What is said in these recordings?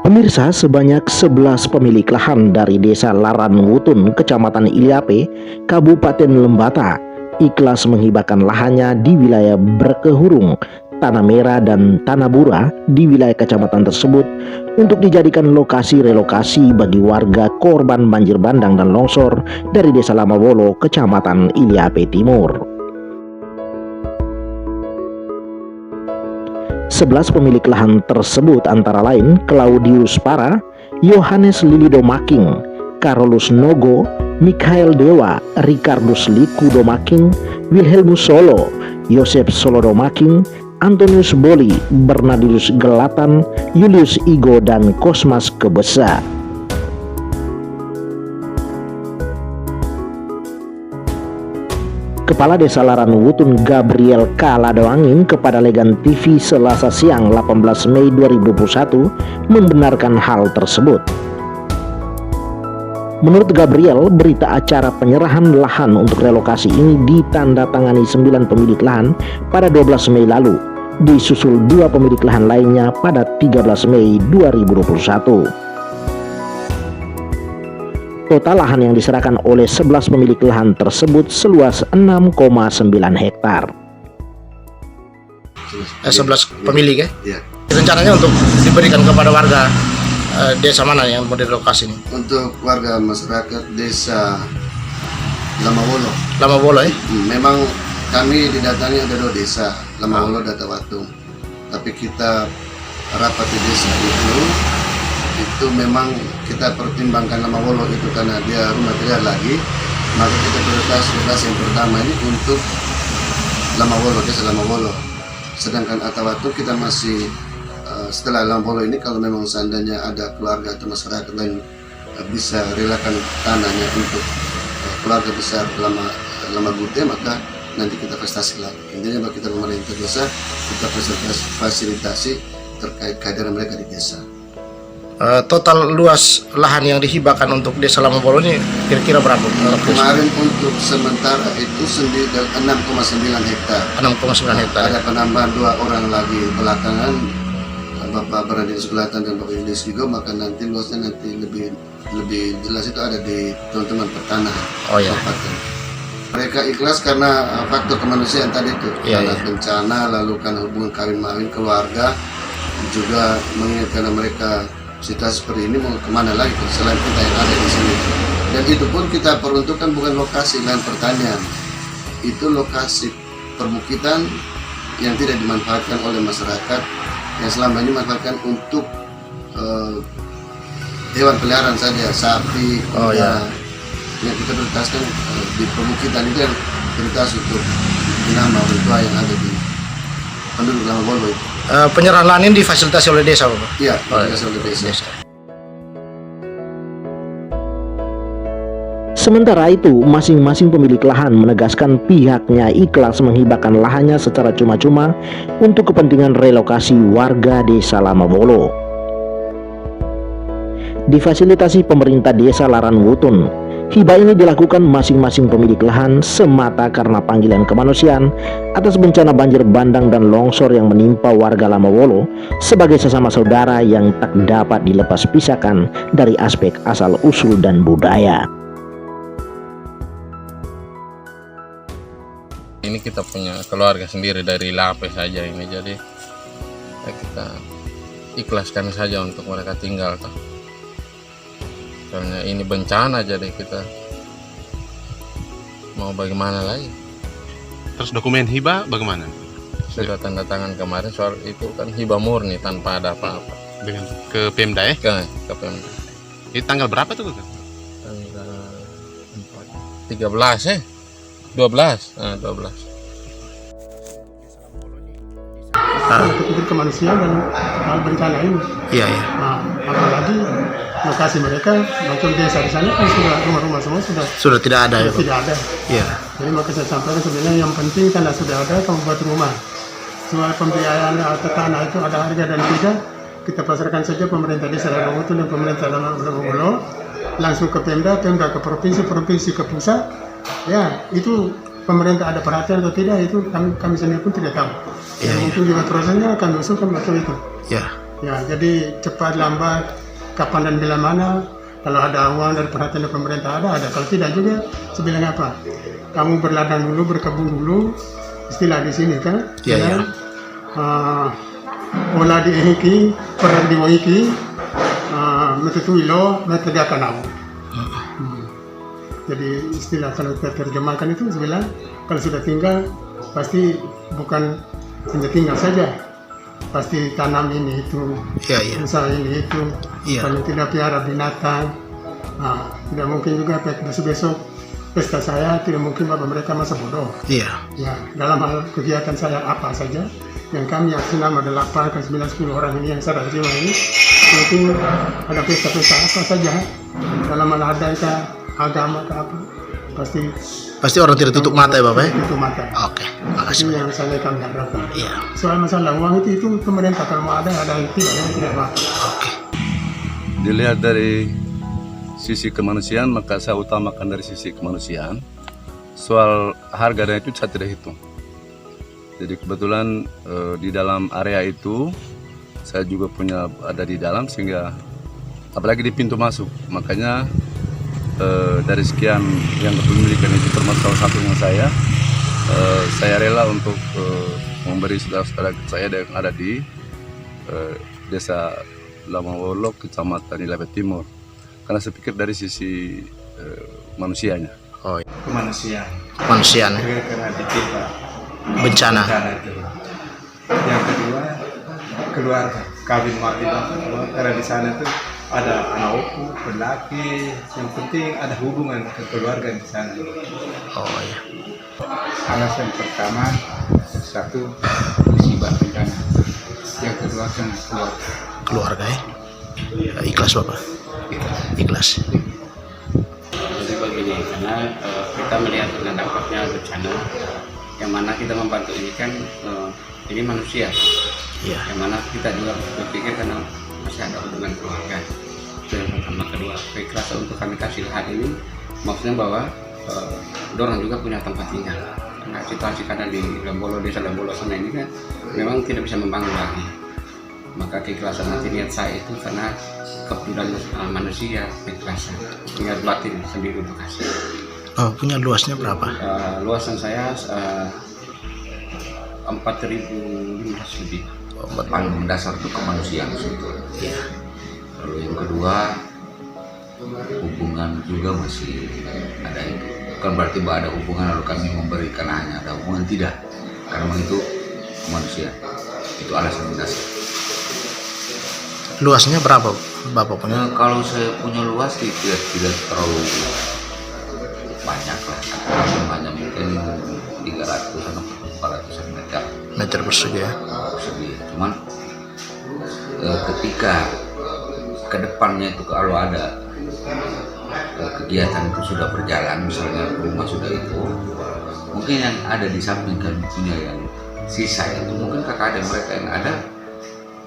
Pemirsa, sebanyak 11 pemilik lahan dari Desa Laranwutun, Kecamatan Iliape, Kabupaten Lembata, ikhlas menghibahkan lahannya di wilayah Berkehurung, Tanah Merah dan Tanah Bura di wilayah kecamatan tersebut untuk dijadikan lokasi relokasi bagi warga korban banjir bandang dan longsor dari Desa Lamawolo, Kecamatan Iliape Timur. 11 pemilik lahan tersebut antara lain Claudius Para, Yohanes Lilido Making, Carolus Nogo, Mikhail Dewa, Ricardus Likudo Making, Wilhelmus Solo, Yosef Solodo Making, Antonius Boli, Bernardinus Gelatan, Julius Igo, dan Kosmas Kebesa. Kepala Desa Laranwutun Gabriel K. Ladoangin kepada Legan TV Selasa siang 18 Mei 2021 membenarkan hal tersebut. Menurut Gabriel, berita acara penyerahan lahan untuk relokasi ini ditandatangani 9 pemilik lahan pada 12 Mei lalu, disusul 2 pemilik lahan lainnya pada 13 Mei 2021. Total lahan yang diserahkan oleh 11 pemilik lahan tersebut seluas 6,9 hektar. 11 pemilik ya? Iya. Rencananya untuk diberikan kepada warga desa mana yang mau direlokasi ini? Untuk warga masyarakat desa Lamawolo. Lamawolo ya? Memang kami didatangi ada 2 desa, Lamawolo dan Tawatung. Tapi kita rapat di desa itu memang kita pertimbangkan Lamawolo itu karena dia rumah tidak lagi, maka kita prioritas yang pertama ini untuk Lamawolo, desa Lamawolo. Sedangkan Atawatung kita masih setelah Lamawolo ini kalau memang seandainya ada keluarga atau masyarakat lain bisa relakan tanahnya untuk keluarga besar Lama Gute, maka nanti kita prestasi lagi. Intinya bagi kita pemerintah desa kita fasilitasi terkait kehadiran mereka di desa. Total luas lahan yang dihibahkan untuk desa Lamawolo ini kira-kira berapa? Kemarin untuk sementara itu 6,9 hektar. 6,9 hektar. Ada penambahan 2 orang lagi belakangan, Bapak Bernardinus Gelatan dan Bapak Julius juga, maka nanti luasnya nanti lebih jelas itu ada di teman-teman pertanahan. Oh ya. Mereka ikhlas karena faktor kemanusiaan tadi itu, karena iya. bencana, lalu karena hubungan kawin mawin keluarga, juga mengingat karena mereka situasi seperti ini mau kemana lagi selain kita yang ada di sini. Dan itu pun kita peruntukkan bukan lokasi lahan pertanian, itu lokasi perbukitan yang tidak dimanfaatkan oleh masyarakat, yang selama ini dimanfaatkan untuk hewan peliharaan saja, sapi, kuda. Yang kita prioritaskan di perbukitan itu yang prioritas untuk nama orang tua yang ada di penduduk Lamawolo itu. Penyerahan lahan ini difasilitasi oleh desa, Bapak? Iya, difasilitasi oleh desa. Sementara itu, masing-masing pemilik lahan menegaskan pihaknya ikhlas menghibahkan lahannya secara cuma-cuma untuk kepentingan relokasi warga desa Lamawolo. Difasilitasi pemerintah desa Laranwutun, hibah ini dilakukan masing-masing pemilik lahan semata karena panggilan kemanusiaan atas bencana banjir bandang dan longsor yang menimpa warga Lamawolo sebagai sesama saudara yang tak dapat dilepas pisahkan dari aspek asal-usul dan budaya. Ini kita punya keluarga sendiri dari Lape saja ini, jadi ya kita ikhlaskan saja untuk mereka tinggal toh. Soalnya ini bencana, jadi kita mau bagaimana lagi. Terus dokumen hibah bagaimana? Sudah tanda tangan kemarin, soal itu kan hibah murni tanpa ada apa-apa. Dengan ke Pemda ya? Ke Pemda. Ini tanggal berapa tuh? Tanggal 13 ya? 12. 12. Berpikir kemanusiaan dan hal bencana ini. Iya, iya. Nah, apalagi lokasi mereka macam desa di sana kan sudah rumah-rumah semua Sudah tidak ada ya, Pak? tidak ada. Iya. Jadi maka saya sampaikan sebenarnya yang penting karena sudah ada kamu buat rumah. Soal pembiayaan atau tanah itu ada harga dan tidak, kita pasarkan saja pemerintah desa Lamawolo dan pemerintah Lamawolo langsung ke Pemda ke provinsi, provinsi ke pusat. Ya, itu pemerintah ada perhatian atau tidak itu kami sendiri pun tidak tahu. Ya, mungkin juga prosesnya akan usulkan waktu itu. Ya. Ya, jadi cepat lambat, kapan dan bila mana, kalau ada uang dari perhatian pemerintah ada. Kalau tidak juga, sebilang apa? Kamu berladang dulu, berkebun dulu, istilah di sini kan? Iya, iya. Olah diihiki, perang diwiki, metutuilo, metegakan aku. Jadi istilah kalau kita terjemahkan itu sebilang, kalau sudah tinggal, pasti bukan hanya tinggal saja. Pasti tanam ini itu, Iya, iya. usaha ini itu. Iya. Kalau tidak piara binatang, tidak mungkin juga besok-besok pesta saya tidak mungkin bapak mereka masa bodoh. Iya. Ya, dalam hal kegiatan saya apa saja yang kami yakin nama 8 ke 9 10 orang ini yang saya terima ini mungkin ada pesta-pesta apa saja dalam hal adat ke agama ke apa pasti orang tidak tutup mata ya Bapak ya? tutup mata. Oke, Itu makasih. yang saya kami harapkan. Iya. Soal masalah uang itu pemerintah kalau mau ada yang tidak mau. Oke. Dilihat dari sisi kemanusiaan, maka saya utamakan dari sisi kemanusiaan. Soal harga dan itu saya tidak hitung. Jadi kebetulan di dalam area itu saya juga punya ada di dalam, sehingga apalagi di pintu masuk, makanya dari sekian yang kepemilikan itu termasuk salah satunya saya rela untuk memberi saudara-saudara saya yang ada di desa Lamawolo, kecamatan Ilabe Timur, karena saya pikir dari sisi manusianya. Oh, iya. Kemanusiaan karena ditimpa Bencana. itu. Yang kedua, keluarga kawin mati, karena di sana tuh ada anak oku, lelaki, yang penting ada hubungan ke keluarga di sana. Oh iya. Alasan pertama, satu musibah bencana, yang kedua kan Keluarga ya. Ikhlas Bapak. Ikhlas. Jadi begini, karena kita melihat dengan dampaknya bencana, yang mana kita membantu ini kan ini manusia, Iya. yang mana kita juga berpikir karena masih ada hubungan keluarga. Itu yang pertama. Kedua, keikhlasan untuk kami kasih lahan ini, maksudnya bahwa dorang juga punya tempat tinggal. Karena situasi kadang di Lembolo, desa Lembolo sana ini kan memang tidak bisa membangun lagi. Maka keikhlasan hati niat saya itu karena kepedulian manusia, keikhlasan, niat batin sendiri untuk kasih. Oh, punya luasnya berapa? Luasan saya 4.500 lebih. Paling mendasar itu kemanusiaan sebetulnya. Iya. Lalu yang kedua, hubungan juga masih ada itu. Bukan berarti bahwa ada hubungan lalu kami memberikan hanya ada hubungan, tidak. Karena memang itu manusia. Itu alasan mendasar. Luasnya berapa Bapak punya? Nah, kalau saya punya luas tidak terlalu banyak lah. Hanya mungkin 300 atau 400 Meter persegi ya. persegi. Cuman ketika kedepannya itu kalau ada kegiatan itu sudah berjalan, misalnya rumah sudah itu, mungkin yang ada di samping kami punya yang sisa itu mungkin kakak adik mereka yang ada,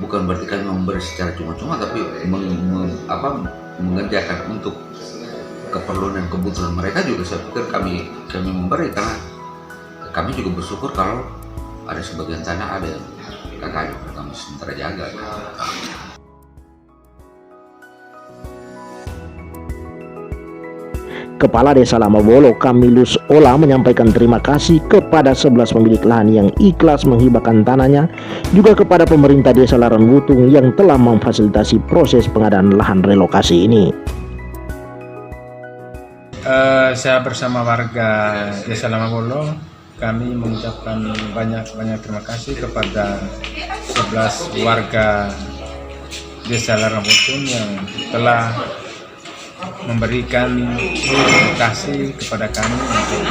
bukan berarti kami memberi secara cuma-cuma, tapi mengerjakan untuk keperluan dan kebutuhan mereka juga. Saya pikir kami memberi, karena kami juga bersyukur kalau ada sebagian tanah ada yang kakak kami sementara jaga. Kepala Desa Lamawolo Kamilus Ola menyampaikan terima kasih kepada 11 pemilik lahan yang ikhlas menghibahkan tanahnya, juga kepada pemerintah Desa Laranwutung yang telah memfasilitasi proses pengadaan lahan relokasi ini. Saya bersama warga Desa Lamawolo, kami mengucapkan banyak terima kasih kepada 11 warga Desa Laranwutung yang telah memberikan lokasi kepada kami untuk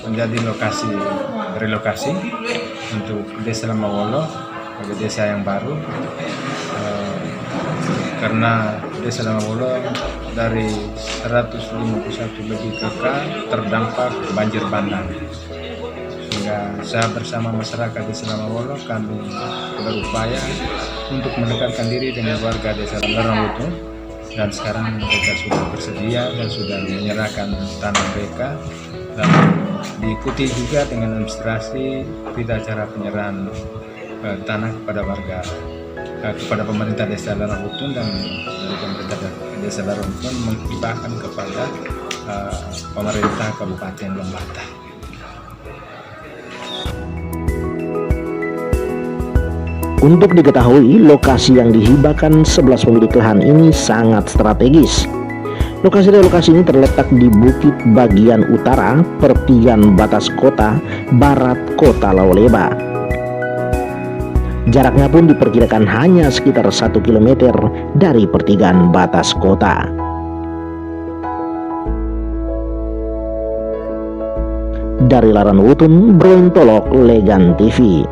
menjadi lokasi relokasi untuk Desa Lamawolo sebagai desa yang baru, karena Desa Lamawolo dari 151 lebih kakak terdampak banjir bandang, sehingga saya bersama masyarakat Desa Lamawolo kami berupaya untuk mendekatkan diri dengan warga Desa Laranwutung. Dan sekarang mereka sudah bersedia dan sudah menyerahkan tanah mereka, dan diikuti juga dengan administrasi berita acara penyerahan tanah kepada warga kepada pemerintah Desa Larangutun dan dari pemerintah Desa Larangutun menghibahkan kepada pemerintah Kabupaten Lembata. Untuk diketahui, lokasi yang dihibahkan 11 pemilik lahan ini sangat strategis. Lokasi ini terletak di bukit bagian utara, pertigaan batas kota, barat kota Lauleba. Jaraknya pun diperkirakan hanya sekitar 1 km dari pertigaan batas kota. Dari Laranwutun, Brointolok, Legan TV.